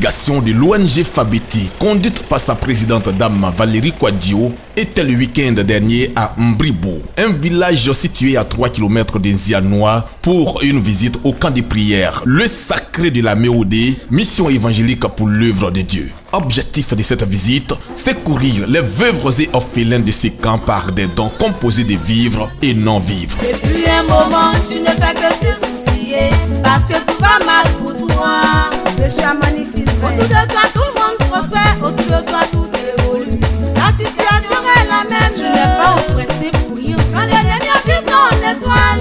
délégation de l'ONG Fabeti, conduite par sa présidente Dame Valérie Kouadio, était le week-end dernier à Mbribo, un village situé à 3 km de Nzianois, pour une visite au camp de prière, le sacré de la Méodée, mission évangélique pour l'œuvre de Dieu. Objectif de cette visite, secourir les veuves et orphelins de ces camps par des dons composés de vivres et non-vivres. Depuis un moment, tu ne fais que te soucier, parce que tout va mal pour toi. Je suis à Manisile. Autour de toi, tout le monde prospère, autour de toi, tout évolue. La situation est la même, je n'ai pas oppressé pour rien. Quand les ennemis habitent ton étoile,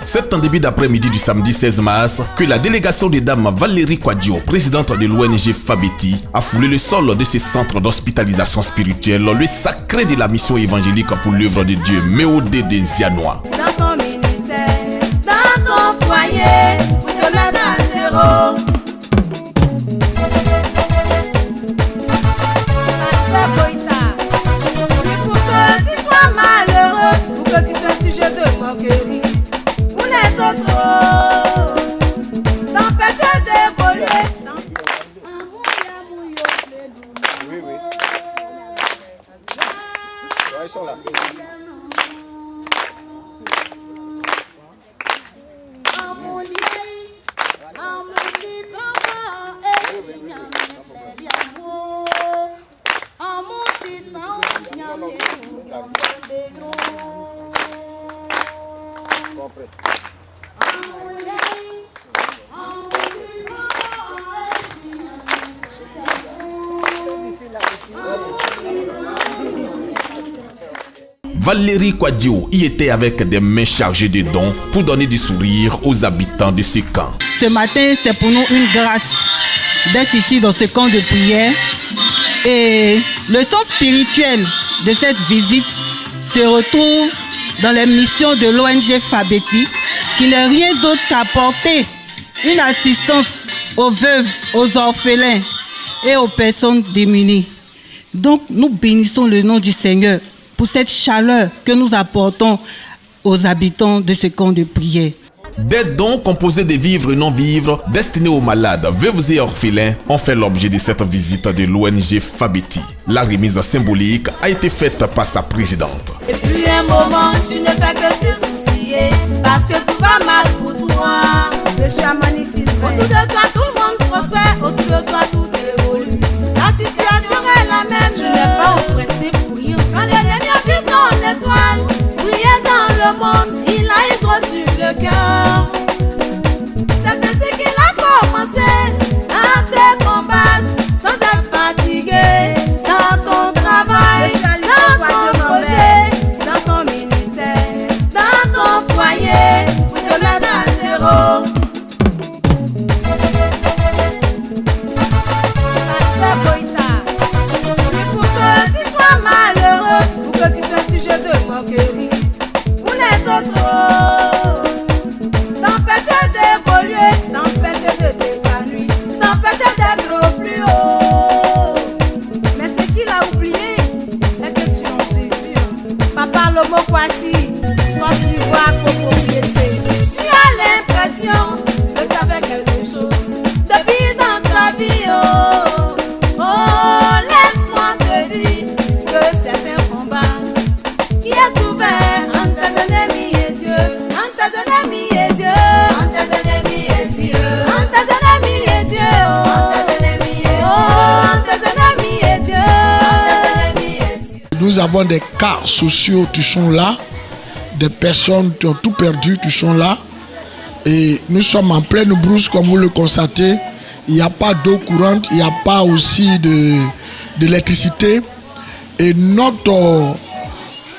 c'est en début d'après-midi du samedi 16 mars que la délégation de Dame Valérie Kouadio, présidente de l'ONG Fabeti, a foulé le sol de ce centre d'hospitalisation spirituelle, le sacré de la mission évangélique pour l'œuvre de Dieu, Méodée de Nzianois. Dans ton ministère, dans ton foyer, pour te mettre à zéro. Pour que tu sois malheureux, pour que tu sois sujet de moquerie. Les autres t'empêchent d'évoluer. Oui, oui. Ils sont là. Valérie Kouadio y était avec des mains chargées de dons pour donner du sourire aux habitants de ce camp. Ce matin, c'est pour nous une grâce d'être ici dans ce camp de prière. Et le sens spirituel de cette visite se retrouve dans les missions de l'ONG Fabeti, qui n'est rien d'autre qu'apporter une assistance aux veuves, aux orphelins et aux personnes démunies. Donc, nous bénissons le nom du Seigneur pour cette chaleur que nous apportons aux habitants de ce camp de prière. Des dons composés de vivres et non-vivres destinés aux malades, veuves et orphelins ont fait l'objet de cette visite de l'ONG Fabeti. La remise symbolique a été faite par sa présidente. Depuis un moment, tu ne fais que te soucier, parce que tout va mal pour toi. Je suis à Manisile. Autour de toi, tout le monde prospère, autour de toi, tout évolue. La situation est la même, je n'ai pas oppressé pour rien. Quand les ennemis habitent ton étoile, briller dans le monde, il a eu droit sur le cœur. C'est ainsi qu'il a commencé à te combattre sans être fatigué dans ton travail, dans ton projet, dans ton ministère, dans ton foyer, pour te mettre à zéro. Pour que tu sois malheureux, pour que tu sois sujet de moquerie. Pour les autres t'empêcher d'évoluer, t'empêcher de t'épanouir, t'empêcher d'être au plus haut. Mais ce qu'il a oublié est que tu es en Jésus. Papa Lomo Kwasi, toi tu vois copropriété. Tu as l'impression que tu as fait quelque chose depuis dans ta vie. Oh, oh, laisse-moi te dire que c'est un combat qui est ouvert entre tes ennemis et Dieu, entre tes ennemis et Dieu, entre tes ennemis et Dieu, entre tes ennemis et Dieu, entre tes ennemis et Dieu, entre tes ennemis et Dieu, entre tes ennemis et Dieu. Nous avons des cas sociaux qui sont là, des personnes qui ont tout perdu qui sont là, et nous sommes en pleine brousse comme vous le constatez. Il n'y a pas d'eau courante, il n'y a pas aussi d'électricité, et notre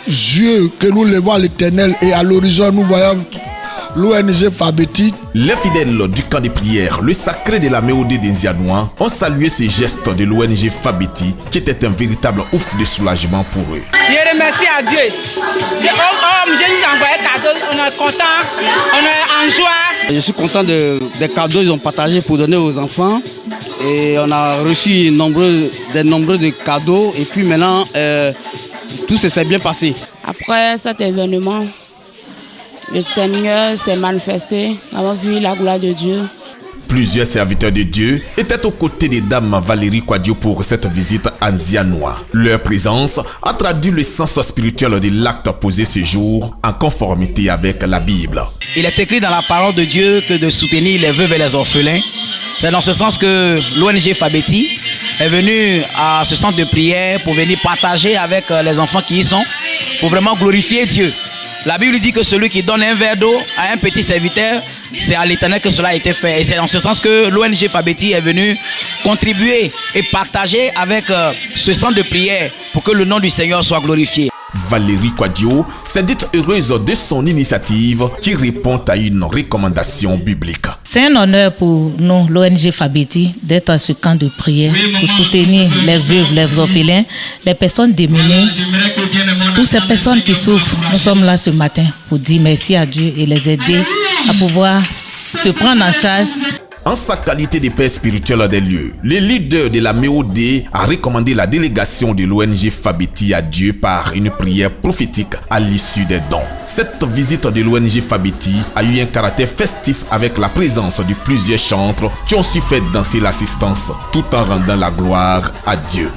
yeux que nous levons à l'éternel et à l'horizon nous voyons l'ONG Fabeti. Les fidèles du camp de prière, le sacré de la Méodée des Nzianois, ont salué ces gestes de l'ONG Fabeti qui était un véritable ouf de soulagement pour eux. Je remercie à Dieu. Jésus a envoyé cadeau, on est content, on est en joie. Je suis content des cadeaux qu'ils ont partagés pour donner aux enfants. Et on a reçu de nombreux cadeaux. Et puis maintenant, tout s'est bien passé. Après cet événement, le Seigneur s'est manifesté. Nous avons vu la gloire de Dieu. Plusieurs serviteurs de Dieu étaient aux côtés de Dame Valérie Kouadio pour cette visite à Nzianois. Leur présence a traduit le sens spirituel de l'acte posé ce jour en conformité avec la Bible. Il est écrit dans la parole de Dieu que de soutenir les veuves et les orphelins. C'est dans ce sens que l'ONG Fabeti est venue à ce centre de prière pour venir partager avec les enfants qui y sont, pour vraiment glorifier Dieu. La Bible dit que celui qui donne un verre d'eau à un petit serviteur, c'est à l'Éternel que cela a été fait. Et c'est dans ce sens que l'ONG Fabeti est venue contribuer et partager avec ce centre de prière pour que le nom du Seigneur soit glorifié. Valérie Kouadio s'est dite heureuse de son initiative qui répond à une recommandation biblique. C'est un honneur pour nous, l'ONG Fabeti, d'être à ce camp de prière pour soutenir les veuves, les orphelins, les personnes démunies, toutes ces personnes qui souffrent. Nous sommes là ce matin pour dire merci à Dieu et les aider à pouvoir se prendre en charge. En sa qualité de père spirituel des lieux, le leader de la MEOD a recommandé la délégation de l'ONG Fabeti à Dieu par une prière prophétique à l'issue des dons. Cette visite de l'ONG Fabeti a eu un caractère festif avec la présence de plusieurs chantres qui ont su faire danser l'assistance tout en rendant la gloire à Dieu.